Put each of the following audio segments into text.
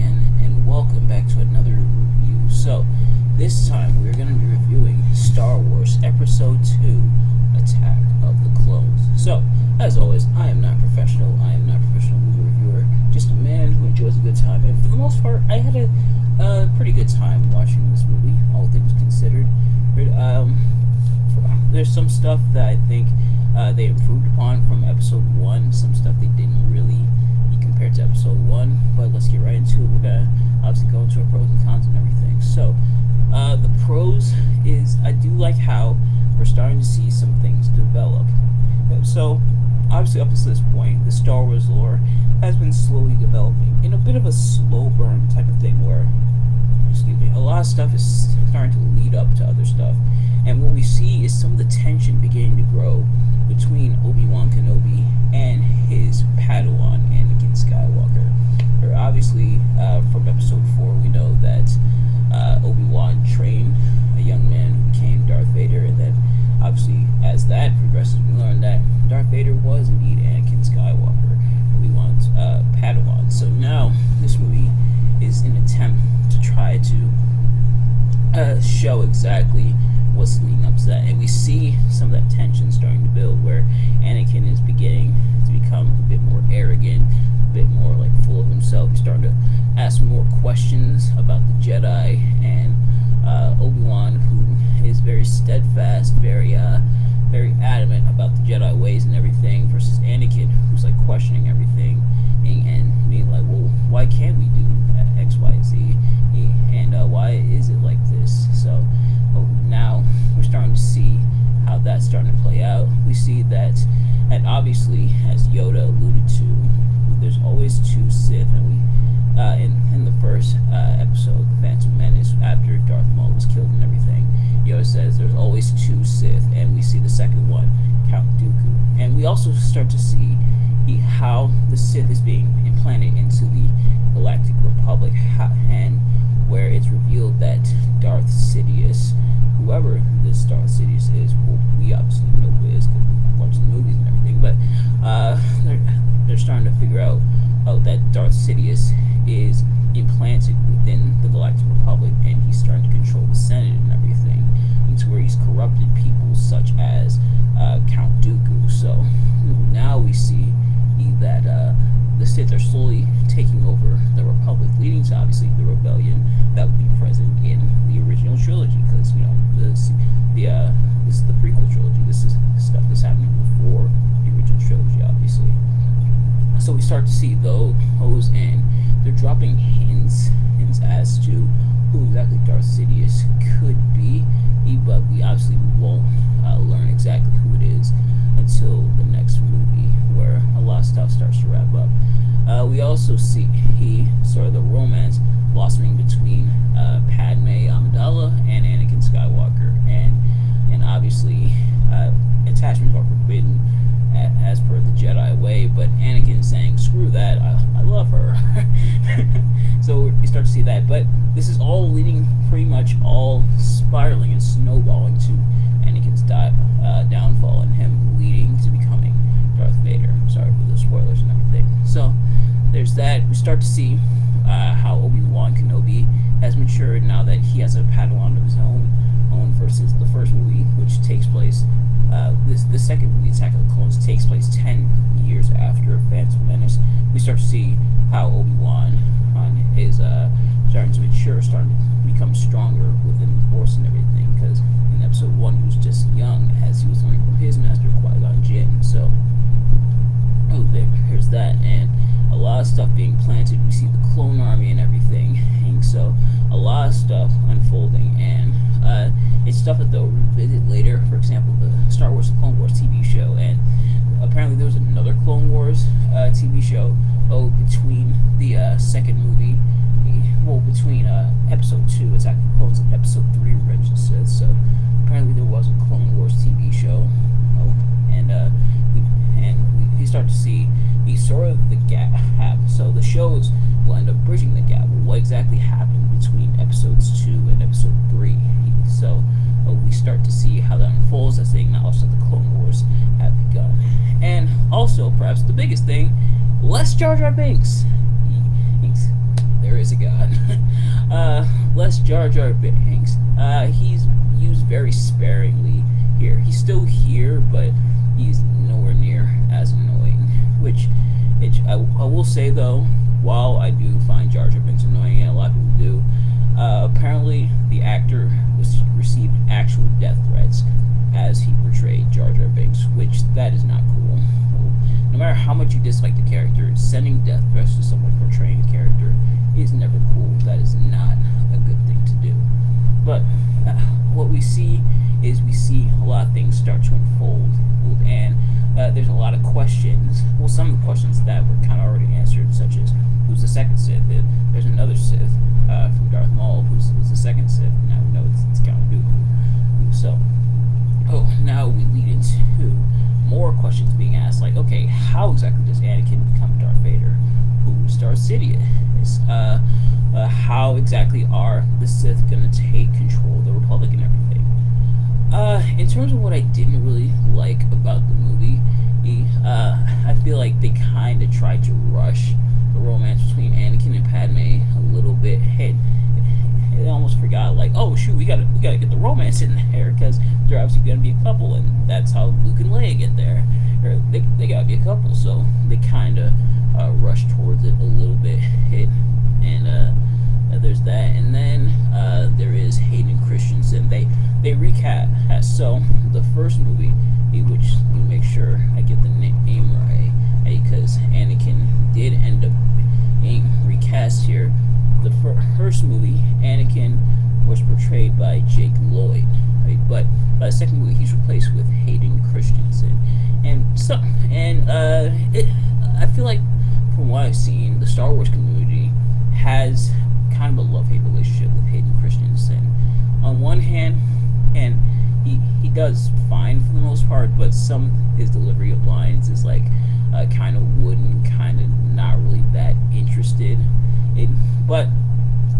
again, and welcome back to another review. So, this time we're going to be reviewing Star Wars Episode 2, Attack of the Clones. So, as always, I am not professional. I am not a professional movie reviewer, just a man who enjoys a good time. And for the most part, I had a pretty good time watching this movie, all things considered. There's some stuff that I think they improved upon from Episode 1, some stuff they didn't really compared to Episode 1, but let's get right into it. We're going to obviously go into our pros and cons and everything. So, the pros is I do like how we're starting to see some things develop. So, obviously up to this point, the Star Wars lore has been slowly developing in a bit of a slow burn type of thing where, a lot of stuff is starting to lead up to other stuff. And what we see is some of the tension beginning to grow between Obi-Wan Kenobi and his Padawan, Anakin Skywalker. Or obviously, from Episode 4, we know that Obi-Wan trained a young man who became Darth Vader, and then obviously, as that progresses, we learn that Darth Vader was indeed Anakin Skywalker, Obi-Wan's Padawan. So now, this movie is an attempt to try to show exactly what's leading up to that, and we see some of that tension starting to build where Anakin is beginning to become a bit more arrogant, a bit more like full of himself. He's starting to ask more questions about the Jedi, and Obi-Wan, who is very steadfast, very adamant about the Jedi ways and everything, versus Anakin, who's like questioning everything and being like, well, why can't we do X, Y, Z, and why is it like this? So now we're starting to see how that's starting to play out. We see that, and obviously, as Yoda alluded to, there's always two Sith, and we in the first episode, The Phantom Menace, after Darth Maul was killed and everything, Yoda says there's always two Sith, and we see the second one, Count Dooku. And we also start to see how the Sith is being implanted into the Galactic Republic, and where it's revealed that Darth Sidious, whoever this Darth Sidious is, well, we obviously know who it is because we watch the movies and everything, but they're starting to figure out that Darth Sidious is implanted within the Galactic Republic, and he's starting to control the Senate and everything, into where he's corrupted people such as Count Dooku. So now we see that the Sith are slowly taking over the Republic, leading to obviously the rebellion that would be present in the original trilogy, because this is the prequel trilogy. This is stuff that's happening before the original trilogy, obviously. So we start to see those, and they're dropping hints as to who exactly Darth Sidious could be, but we obviously won't learn exactly who it is until the next movie, where a lot of stuff starts to wrap up. We also see sort of the romance blossoming between Padme Amidala and Anakin Skywalker, and obviously attachments are forbidden as per the Jedi way, but Anakin is saying, screw that, I love her. So we start to see that, but this is all leading, pretty much all spiraling and snowballing to Anakin's downfall, and him leading to becoming Darth Vader. Sorry for the spoilers and everything. So there's that. We start to see how Obi-Wan Kenobi has matured now that he has a Padawan of his own versus the first movie, which takes place, the second movie, Attack of the Clones, takes place 10 years after Phantom Menace. We start to see how Obi-Wan is starting to mature, starting to become stronger within the Force and everything, because in Episode 1 he was just young as he was learning from his master, Qui-Gon Jinn. So there's that, and a lot of stuff being planted. We see the clone army and everything, and so a lot of stuff unfolding, and it's stuff that they'll revisit later. For example, the Star Wars Clone Wars TV show, and apparently there was another Clone Wars TV show between the second movie, between Episode 2, Attack of the Clones, and Episode 3, Revenge of the Sith. So apparently there was a Clone Wars TV show, and we start to see sort of the gap happen. So the shows will end up bridging the gap. What exactly happened between Episodes 2 and Episode 3? So we start to see how that unfolds as they acknowledge that the Clone Wars have begun. And also, perhaps the biggest thing, less Jar Jar Binks. there is a God. Less Jar Jar Binks. He's used very sparingly here. He's still here, but he's nowhere near as annoying. Which I will say though, while I do find Jar Jar Binks annoying, and a lot of people do, apparently the actor received actual death threats as he portrayed Jar Jar Binks, which that is not cool. No matter how much you dislike the character, sending death threats to someone portraying the character is never cool. That is not a good thing to do. But what we see is a lot of things start to unfold, and there's a lot of questions. Well, some of the questions that were kind of already answered, such as who's the second Sith? There's another Sith from Darth Maul who's the second Sith. Now we know it's Count Dooku. So, now we lead into more questions being asked, like, okay, how exactly does Anakin become Darth Vader? Who's Darth Sidious? How exactly are the Sith going to take control of the Republic and everything? In terms of what I didn't really like about the movie, I feel like they kind of tried to rush the romance between Anakin and Padme a little bit. They almost forgot, like, oh shoot, we gotta get the romance in there because they're obviously gonna be a couple, and that's how Luke and Leia get there. Or they gotta be a couple, so they kind of rushed towards it a little bit. There's that, and then there is Hayden Christensen. They recast. So the first movie, which let me make sure I get the name right, because Anakin did end up being recast here. The first movie, Anakin was portrayed by Jake Lloyd, right? But by the second movie, he's replaced with Hayden Christensen, I feel like from what I've seen, the Star Wars community has kind of a love-hate relationship with Hayden Christensen. On one hand, and he does fine for the most part, but his delivery of lines is like kind of wooden, kind of not really that interested. But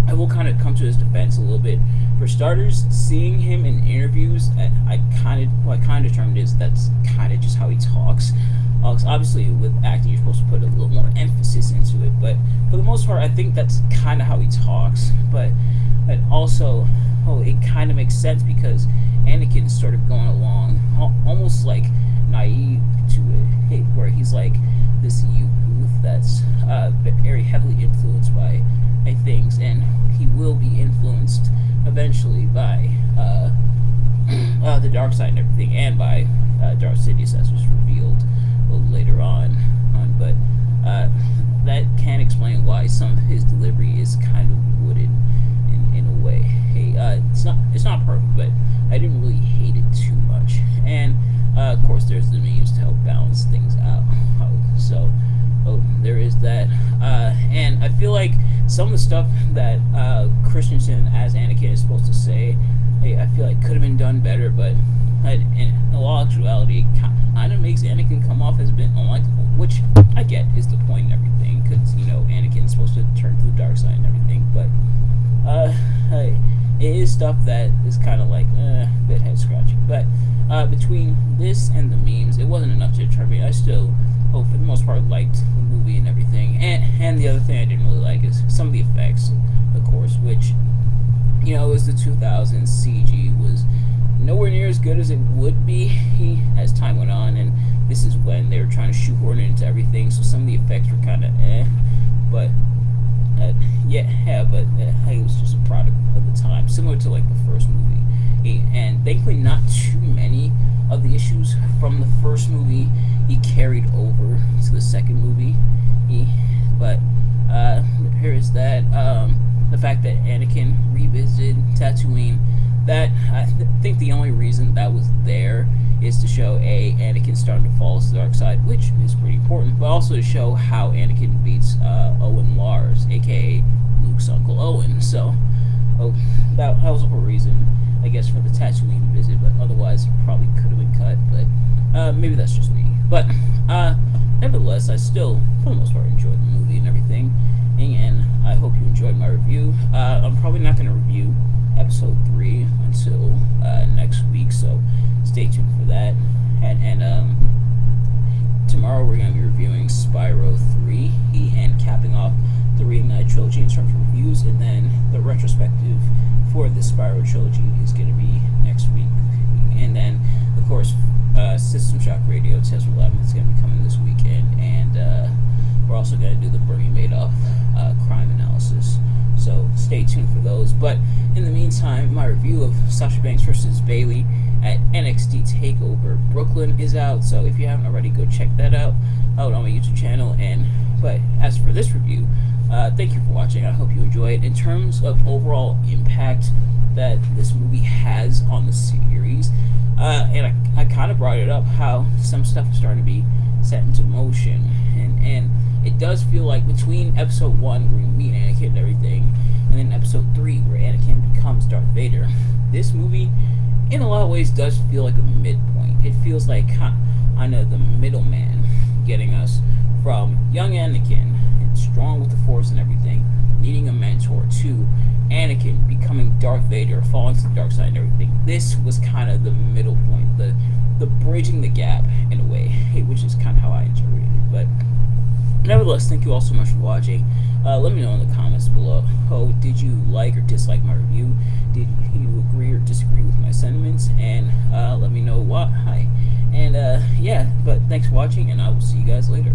I will kind of come to his defense a little bit. For starters, seeing him in interviews, I kind of determined is that's kind of just how he talks. Obviously, with acting, you're supposed to put a little more emphasis into it, but for the most part, I think that's kind of how he talks. But also, it kind of makes sense because Anakin's sort of going along almost like naive to it, where he's like this youth that's very heavily influenced by things, and he will be influenced eventually by the dark side and everything, and by Darth Sidious, as was revealed later on. But that can explain why some of his delivery is kind of wooden in a way. It's not perfect, but I didn't really hate it too much. And of course, there's the memes to help balance things out. So there is that. And I feel like some of the stuff that Christensen as Anakin is supposed to say, I feel like could have been done better, but in all actuality, it kind of makes Anakin come off as a bit unlikable, which I get is the point and everything, because, Anakin's supposed to turn to the dark side and everything, but it is stuff that is kind of like a bit head-scratching. But between this and the memes, it wasn't enough to deter me. I still, for the most part, liked the movie and everything. And the other thing I didn't really like is some of the effects, of course, which, it was the 2000s. CG was nowhere near as good as it would be as time went on, and this is when they were trying to shoehorn it into everything, so some of the effects were kind of but it was just a product of the time, similar to like the first movie. And thankfully not too many of the issues from the first movie he carried over to the second movie. But here is that the fact that Anakin revisited Tatooine, that I think the only reason that was there is to show Anakin starting to fall to the dark side, which is pretty important, but also to show how Anakin beats Owen Lars, aka Luke's Uncle Owen. So that was a whole reason, I guess, for the Tatooine visit, but otherwise it probably could have been cut, but maybe that's just me. But nevertheless, I still, for the most part, enjoyed the movie and everything, and I hope you enjoyed my review. I'm probably not going to review episode 3 until next week, so stay tuned for that. And tomorrow we're going to be reviewing Spyro 3 and capping off the trilogy in terms of reviews, and then the retrospective for the Spiral trilogy is going to be next week. And then, of course, System Shock Radio Tesla 11 is going to be coming this weekend, and we're also going to do the Bernie Madoff crime analysis. So stay tuned for those. But in the meantime, my review of Sasha Banks versus Bayley at NXT TakeOver Brooklyn is out. So if you haven't already, go check that out on my YouTube channel. But as for this review, thank you for watching. I hope you enjoy it. In terms of overall impact that this movie has on the series, and I kind of brought it up, how some stuff is starting to be set into motion, and it does feel like between episode 1 where we meet Anakin and everything, and then episode 3 where Anakin becomes Darth Vader, this movie in a lot of ways does feel like a midpoint. It feels like kind of the middleman, getting us from young Anakin and strong with the Force and everything, needing a mentor, to Anakin becoming Darth Vader, falling to the dark side and everything. This was kind of the middle point, the bridging the gap in a way, which is kind of how I interpreted it. But nevertheless, thank you all so much for watching. Let me know in the comments below. Did you like or dislike my review? Did you agree or disagree with my sentiments? And let me know why. And yeah, but thanks for watching, and I will see you guys later.